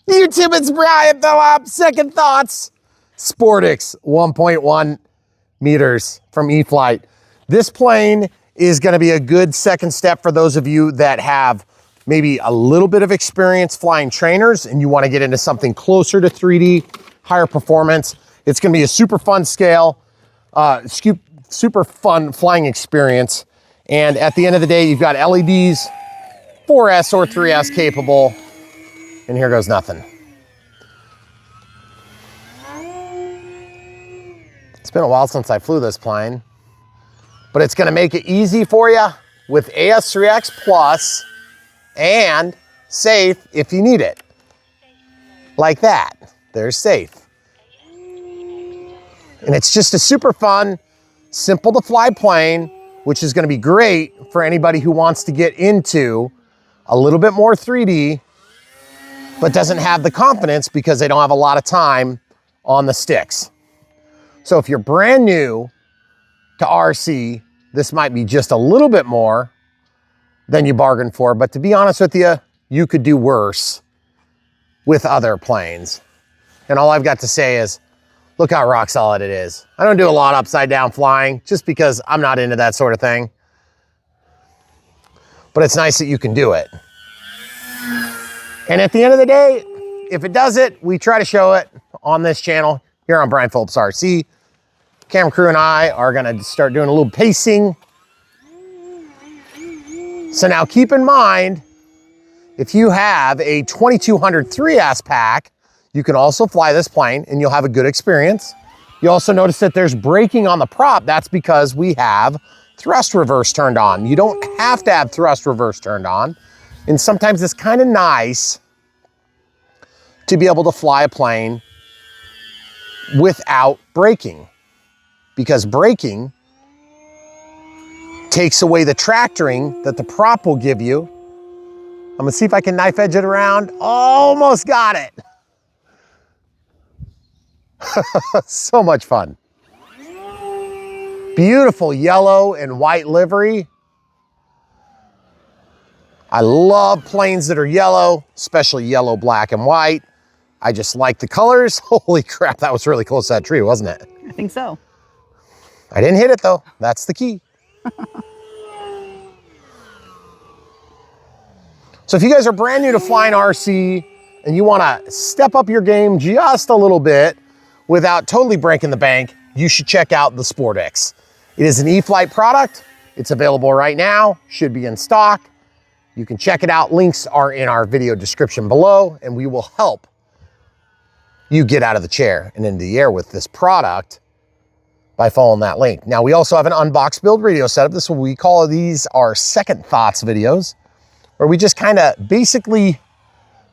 YouTube, it's Brian Phillip. Second thoughts. Sportix 1.1 meters from E-flite. This plane is going to be a good second step for those of you that have maybe a little bit of experience flying trainers and you want to get into something closer to 3D, higher performance. It's going to be a super fun scale, super fun flying experience. And at the end of the day, you've got LEDs, 4S or 3S capable, and here goes nothing. It's been a while since I flew this plane, but it's gonna make it easy for you with AS3X Plus and safe if you need it. Like that, there's safe. And it's just a super fun, simple to fly plane, which is gonna be great for anybody who wants to get into a little bit more 3D, but doesn't have the confidence because they don't have a lot of time on the sticks. So if you're brand new to RC, this might be just a little bit more than you bargained for, but to be honest with you, you could do worse with other planes. And all I've got to say is, look how rock solid it is. I don't do a lot of upside down flying just because I'm not into that sort of thing. But it's nice that you can do it. And at the end of the day, if it does it, we try to show it on this channel here on Brian Phillips RC. Camera crew and I are gonna start doing a little pacing. So now keep in mind, if you have a 2200 3S pack, you can also fly this plane and you'll have a good experience. You also notice that there's braking on the prop. That's because we have thrust reverse turned on. You don't have to have thrust reverse turned on. And sometimes it's kind of nice to be able to fly a plane without braking, because braking takes away the tractoring that the prop will give you. I'm gonna see if I can knife edge it around. Almost got it. So much fun. Beautiful yellow and white livery. I love planes that are yellow, especially yellow, black, and white. I just like the colors. Holy crap, that was really close to that tree, wasn't it? I think so. I didn't hit it though. That's the key. So if you guys are brand new to flying RC and you want to step up your game just a little bit without totally breaking the bank, you should check out the Sportix. It is an E-flite product. It's available right now, should be in stock. You can check it out. Links are in our video description below, and we will help you get out of the chair and into the air with this product by following that link. Now, we also have an unbox build radio setup. This is what we call these our second thoughts videos, where we just kind of basically,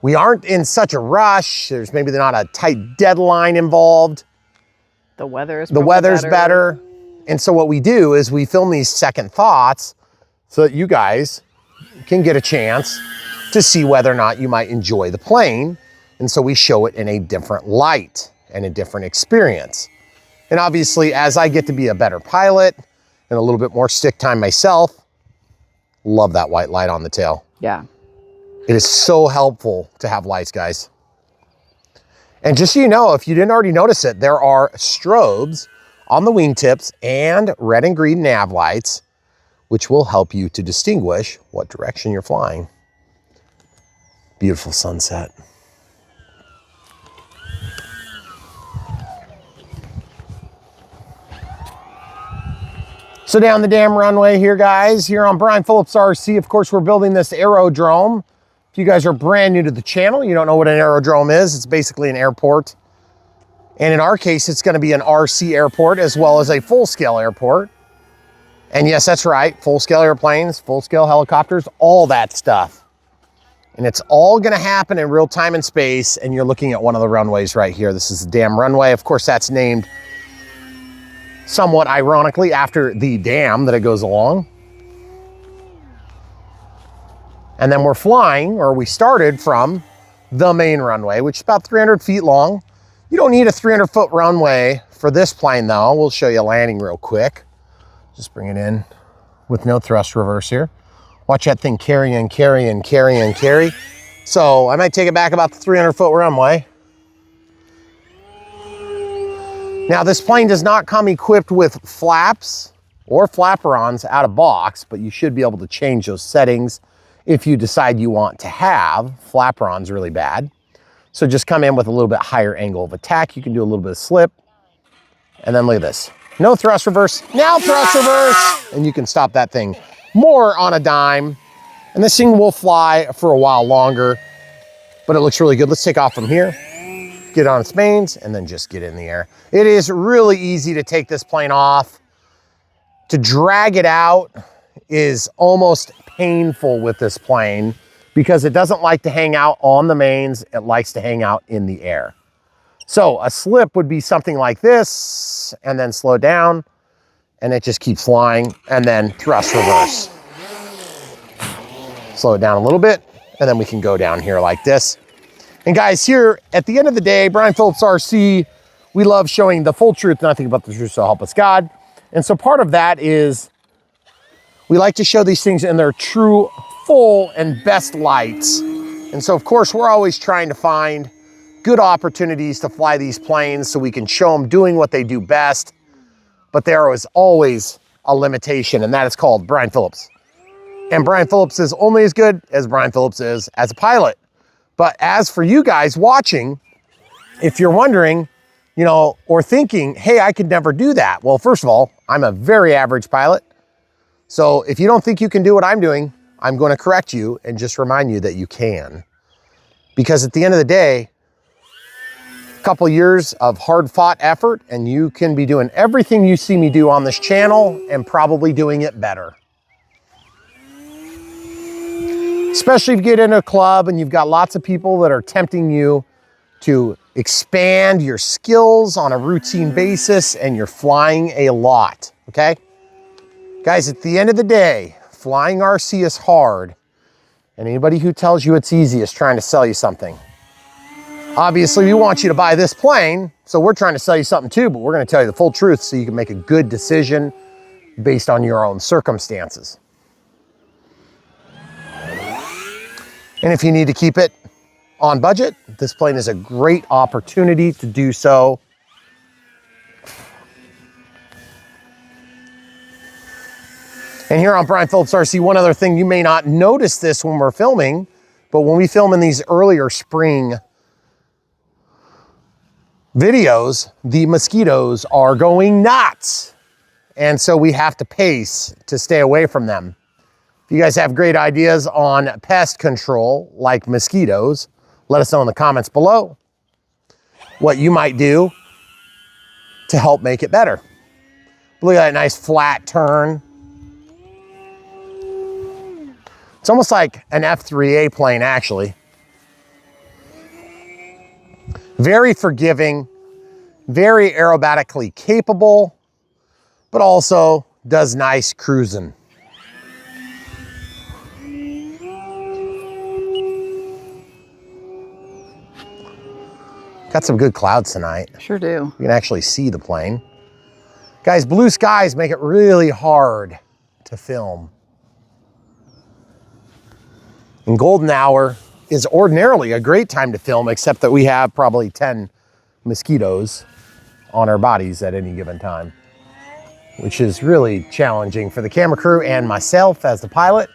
we aren't in such a rush. There's maybe not a tight deadline involved. The weather's better. And so what we do is we film these second thoughts so that you guys can get a chance to see whether or not you might enjoy the plane. And so we show it in a different light and a different experience. And obviously, as I get to be a better pilot and a little bit more stick time myself, love that white light on the tail. Yeah. It is so helpful to have lights, guys. And just so you know, if you didn't already notice it, there are strobes on the wingtips and red and green nav lights, which will help you to distinguish what direction you're flying. Beautiful sunset. So down the damn runway here, guys, here on Brian Phillips RC, of course, we're building this aerodrome. If you guys are brand new to the channel, you don't know what an aerodrome is, it's basically an airport. And in our case, it's gonna be an RC airport as well as a full-scale airport. And yes, that's right, full-scale airplanes, full-scale helicopters, all that stuff. And it's all gonna happen in real time and space, and you're looking at one of the runways right here. This is the damn runway. Of course, that's named somewhat ironically after the dam that it goes along. And then we're flying, or we started from the main runway, which is about 300 feet long. You don't need a 300-foot runway for this plane though. We'll show you landing real quick. Just bring it in with no thrust reverse here. Watch that thing carry and carry and carry and carry. So I might take it back about the 300-foot runway. Now this plane does not come equipped with flaps or flaperons out of box, but you should be able to change those settings if you decide you want to have flaperons really bad. So just come in with a little bit higher angle of attack. You can do a little bit of slip. And then look at this. No thrust reverse, now thrust reverse. And you can stop that thing more on a dime. And this thing will fly for a while longer, but it looks really good. Let's take off from here, get on its mains, and then just get in the air. It is really easy to take this plane off. To drag it out is almost painful with this plane because it doesn't like to hang out on the mains. It likes to hang out in the air. So a slip would be something like this, and then slow down, and it just keeps flying, and then thrust reverse. Slow it down a little bit, and then we can go down here like this. And guys, here at the end of the day, Brian Phillips RC, we love showing the full truth, nothing but the truth, so help us God. And so part of that is we like to show these things in their true, full, and best lights. And so of course, we're always trying to find good opportunities to fly these planes so we can show them doing what they do best. But there is always a limitation, and that is called Brian Phillips. And Brian Phillips is only as good as Brian Phillips is as a pilot. But as for you guys watching, if you're wondering, you know, or thinking, hey, I could never do that. Well, first of all, I'm a very average pilot. So if you don't think you can do what I'm doing, I'm going to correct you and just remind you that you can. Because at the end of the day, a couple years of hard-fought effort, and you can be doing everything you see me do on this channel and probably doing it better. Especially if you get in a club and you've got lots of people that are tempting you to expand your skills on a routine basis and you're flying a lot, okay? Guys, at the end of the day, flying RC is hard, and anybody who tells you it's easy is trying to sell you something. Obviously, we want you to buy this plane, so we're trying to sell you something too, but we're gonna tell you the full truth so you can make a good decision based on your own circumstances. And if you need to keep it on budget, this plane is a great opportunity to do so. And here on Brian Phillips RC, one other thing, you may not notice this when we're filming, but when we film in these earlier spring videos, the mosquitoes are going nuts. And so we have to pace to stay away from them. If you guys have great ideas on pest control, like mosquitoes, let us know in the comments below what you might do to help make it better. Look at that nice flat turn. It's almost like an F3A plane, actually. Very forgiving, very aerobatically capable, but also does nice cruising. Got some good clouds tonight. Sure do. You can actually see the plane. Guys, blue skies make it really hard to film. And golden hour is ordinarily a great time to film, except that we have probably 10 mosquitoes on our bodies at any given time, which is really challenging for the camera crew and myself as the pilot.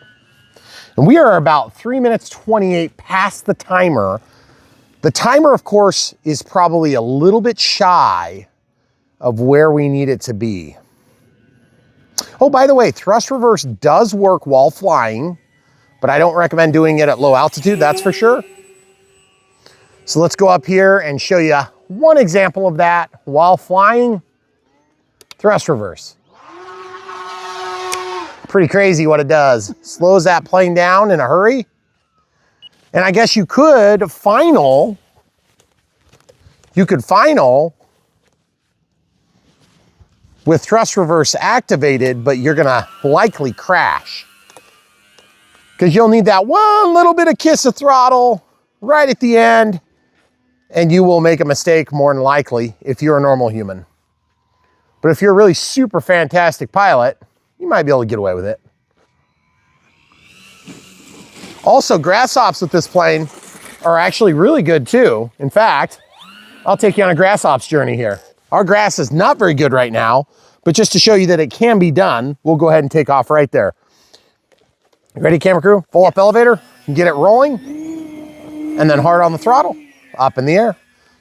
And we are about 3 minutes 28 past the timer. The timer, of course, is probably a little bit shy of where we need it to be. Oh, by the way, thrust reverse does work while flying, but I don't recommend doing it at low altitude, that's for sure. So let's go up here and show you one example of that while flying. Thrust reverse. Pretty crazy what it does. Slows that plane down in a hurry. And I guess you could final with thrust reverse activated, but you're gonna likely crash because you'll need that one little bit of kiss of throttle right at the end, and you will make a mistake more than likely if you're a normal human. But if you're a really super fantastic pilot, you might be able to get away with it. Also, grass hops with this plane are actually really good too. In fact, I'll take you on a grass ops journey here. Our grass is not very good right now, but just to show you that it can be done, we'll go ahead and take off right there. Ready, camera crew? Full up elevator, get it rolling, and then hard on the throttle, up in the air.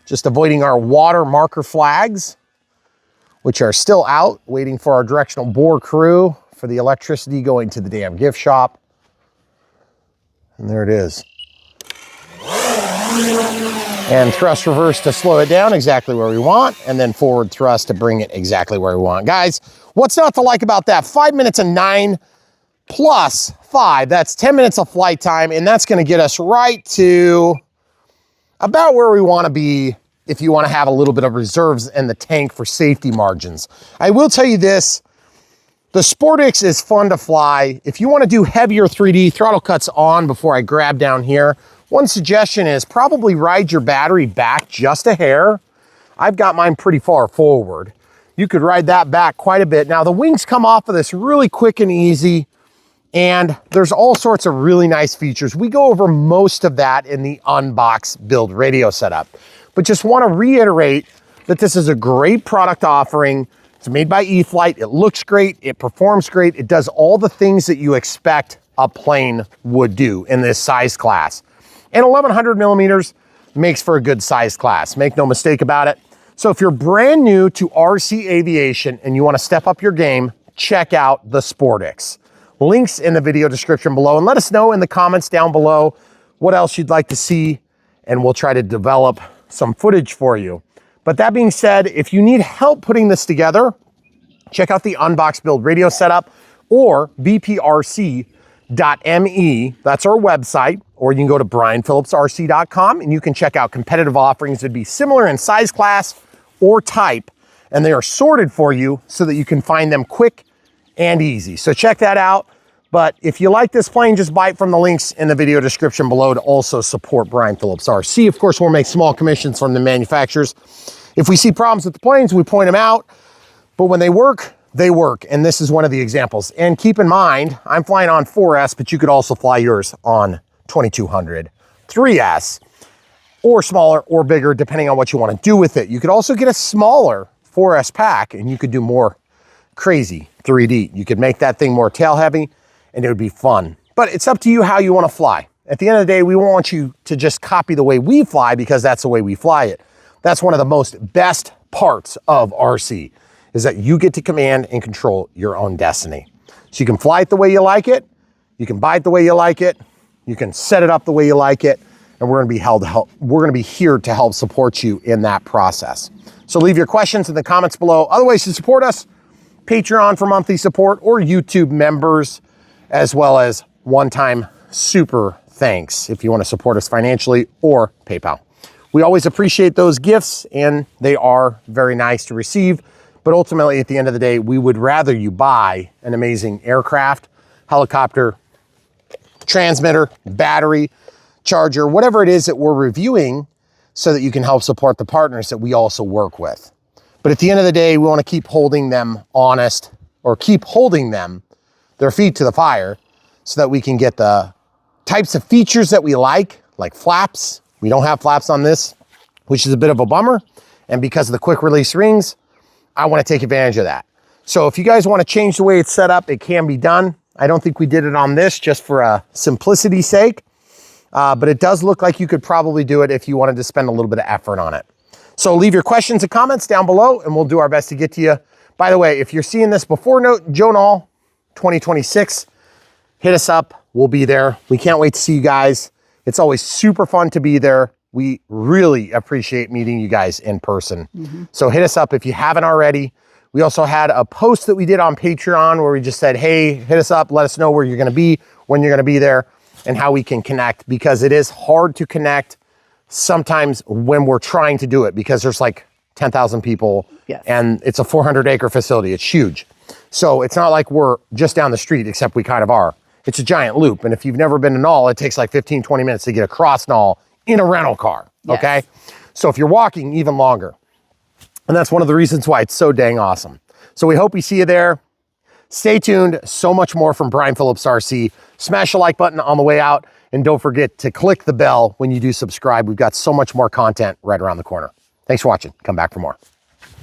Just avoiding our water marker flags, which are still out, waiting for our directional bore crew for the electricity going to the damn gift shop. And there it is. And thrust reverse to slow it down exactly where we want, and then forward thrust to bring it exactly where we want. Guys, what's not to like about that? 5 minutes and 9 plus 5, that's 10 minutes of flight time, and that's gonna get us right to about where we wanna be if you wanna have a little bit of reserves in the tank for safety margins. I will tell you this, the Sportix is fun to fly. If you wanna do heavier 3D, throttle cuts on before I grab down here. One suggestion is probably ride your battery back just a hair. I've got mine pretty far forward. You could ride that back quite a bit. Now the wings come off of this really quick and easy, and there's all sorts of really nice features. We go over most of that in the unbox build radio setup, but just wanna reiterate that this is a great product offering. It's made by E-flite, it looks great, it performs great, it does all the things that you expect a plane would do in this size class. And 1100 millimeters makes for a good size class, make no mistake about it. So if you're brand new to RC aviation and you wanna step up your game, check out the Sportix. Links in the video description below, and let us know in the comments down below what else you'd like to see, and we'll try to develop some footage for you. But that being said, if you need help putting this together, check out the Unbox Build radio setup or bprc.me, that's our website, or you can go to brianphillipsrc.com and you can check out competitive offerings that would be similar in size class or type, and they are sorted for you so that you can find them quick and easy. So check that out. But if you like this plane, just buy it from the links in the video description below to also support Brian Phillips RC. Of course, we'll make small commissions from the manufacturers. If we see problems with the planes, we point them out, but when they work, and this is one of the examples. And keep in mind, I'm flying on 4S, but you could also fly yours on 2200 3S, or smaller or bigger, depending on what you want to do with it. You could also get a smaller 4S pack, and you could do more crazy 3D. You could make that thing more tail heavy, and it would be fun. But it's up to you how you want to fly. At the end of the day, we want you to just copy the way we fly, because that's the way we fly it. That's one of the most best parts of RC, is that you get to command and control your own destiny. So you can fly it the way you like it, you can buy it the way you like it, you can set it up the way you like it, and we're gonna be here to help support you in that process. So leave your questions in the comments below. Other ways to support us: Patreon for monthly support, or YouTube members, as well as one-time super thanks if you want to support us financially, or PayPal. We always appreciate those gifts, and they are very nice to receive. But ultimately, at the end of the day, we would rather you buy an amazing aircraft, helicopter, transmitter, battery, charger, whatever it is that we're reviewing, so that you can help support the partners that we also work with. But at the end of the day, we want to keep holding them honest, or keep holding them, their feet to the fire, so that we can get the types of features that we like flaps. We don't have flaps on this, which is a bit of a bummer. And because of the quick release rings, I want to take advantage of that. So if you guys want to change the way it's set up, it can be done. I don't think we did it on this just for a simplicity's sake, but it does look like you could probably do it if you wanted to spend a little bit of effort on it. So leave your questions and comments down below, and we'll do our best to get to you. By the way, if you're seeing this before Jonal 2026, hit us up. We'll be there. We can't wait to see you guys. It's always super fun to be there. We really appreciate meeting you guys in person. So hit us up if you haven't already. We also had a post that we did on Patreon where we just said, hey, hit us up, let us know where you're gonna be, when you're gonna be there, and how we can connect, because it is hard to connect sometimes when we're trying to do it, because there's like 10,000 people, and it's a 400-acre facility. It's huge. So it's not like we're just down the street, except we kind of are. It's a giant loop. And if you've never been to Knoll, it takes like 15, 20 minutes to get across Knoll in a rental car, okay? So if you're walking, even longer. And that's one of the reasons why it's so dang awesome. So we hope we see you there. Stay tuned. So much more from Brian Phillips RC. Smash the like button on the way out. And don't forget to click the bell when you do subscribe. We've got so much more content right around the corner. Thanks for watching. Come back for more.